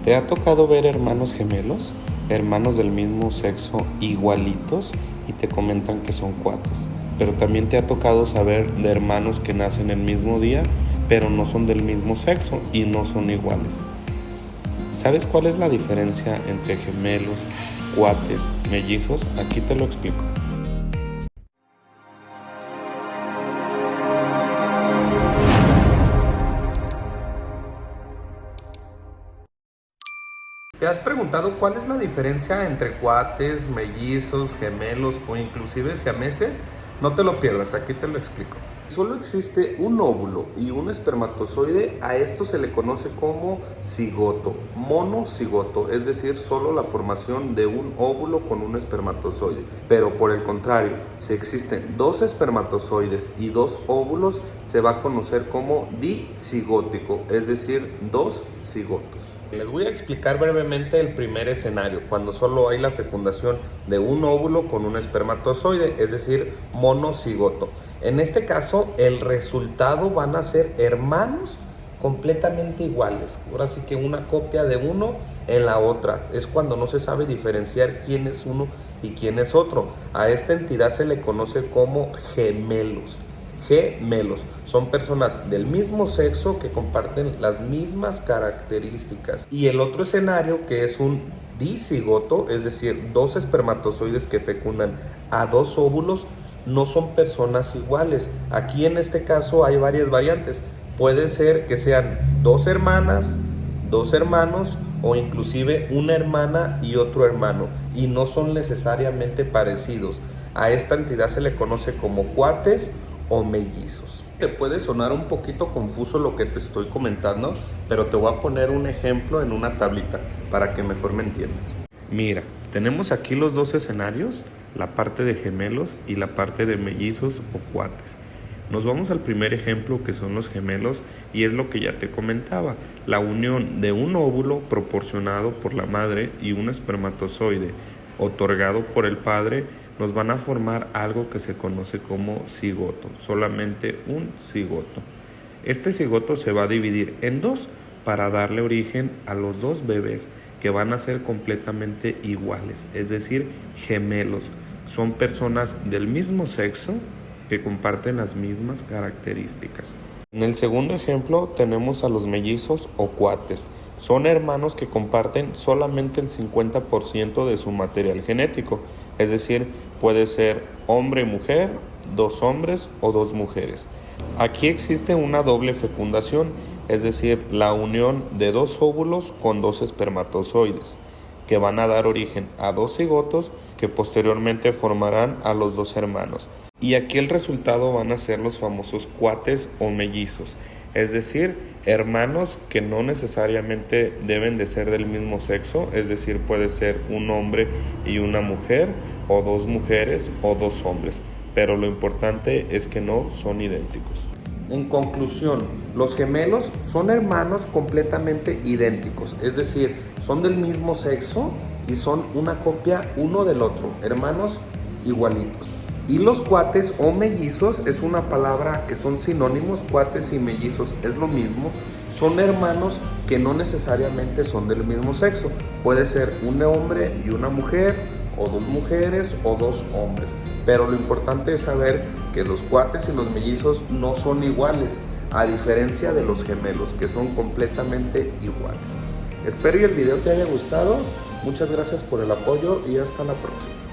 ¿Te ha tocado ver hermanos gemelos, hermanos del mismo sexo igualitos y te comentan que son cuates? Pero también te ha tocado saber de hermanos que nacen el mismo día, pero no son del mismo sexo y no son iguales. ¿Sabes cuál es la diferencia entre gemelos, cuates, mellizos? Aquí te lo explico. ¿Te has preguntado cuál es la diferencia entre cuates, mellizos, gemelos o inclusive siameses? No te lo pierdas, aquí te lo explico. Solo existe un óvulo y un espermatozoide, a esto se le conoce como cigoto, monocigoto, es decir, solo la formación de un óvulo con un espermatozoide. Pero por el contrario, si existen dos espermatozoides y dos óvulos, se va a conocer como dicigótico, es decir, dos cigotos. Les voy a explicar brevemente el primer escenario, cuando solo hay la fecundación de un óvulo con un espermatozoide, es decir, monocigoto. En este caso, el resultado van a ser hermanos completamente iguales. Ahora sí que una copia de uno en la otra. Es cuando no se sabe diferenciar quién es uno y quién es otro. A esta entidad se le conoce como gemelos. Gemelos son personas del mismo sexo que comparten las mismas características. Y el otro escenario, que es un dicigoto, es decir, dos espermatozoides que fecundan a dos óvulos, no son personas iguales. Aquí en este caso hay varias variantes. Puede ser que sean dos hermanas, dos hermanos o inclusive una hermana y otro hermano, y no son necesariamente parecidos. A esta entidad se le conoce como cuates o mellizos. Te puede sonar un poquito confuso lo que te estoy comentando, pero te voy a poner un ejemplo en una tablita para que mejor me entiendas. Mira, tenemos aquí los dos escenarios, la parte de gemelos y la parte de mellizos o cuates. Nos vamos al primer ejemplo, que son los gemelos, y es lo que ya te comentaba, la unión de un óvulo proporcionado por la madre y un espermatozoide otorgado por el padre nos van a formar algo que se conoce como cigoto, solamente un cigoto. Este cigoto se va a dividir en dos para darle origen a los dos bebés que van a ser completamente iguales, es decir, gemelos. Son personas del mismo sexo que comparten las mismas características. En el segundo ejemplo tenemos a los mellizos o cuates. Son hermanos que comparten solamente el 50% de su material genético, es decir, puede ser hombre y mujer, dos hombres o dos mujeres. Aquí existe una doble fecundación, es decir, la unión de dos óvulos con dos espermatozoides, que van a dar origen a dos cigotos que posteriormente formarán a los dos hermanos. Y aquí el resultado van a ser los famosos cuates o mellizos, es decir, hermanos que no necesariamente deben de ser del mismo sexo, es decir, puede ser un hombre y una mujer, o dos mujeres o dos hombres, pero lo importante es que no son idénticos. En conclusión, los gemelos son hermanos completamente idénticos, es decir, son del mismo sexo y son una copia uno del otro, hermanos igualitos. Y los cuates o mellizos es una palabra que son sinónimos, cuates y mellizos es lo mismo, son hermanos que no necesariamente son del mismo sexo, puede ser un hombre y una mujer, o dos mujeres o dos hombres, pero lo importante es saber que los cuates y los mellizos no son iguales, a diferencia de los gemelos, que son completamente iguales. Espero que el video te haya gustado, muchas gracias por el apoyo y hasta la próxima.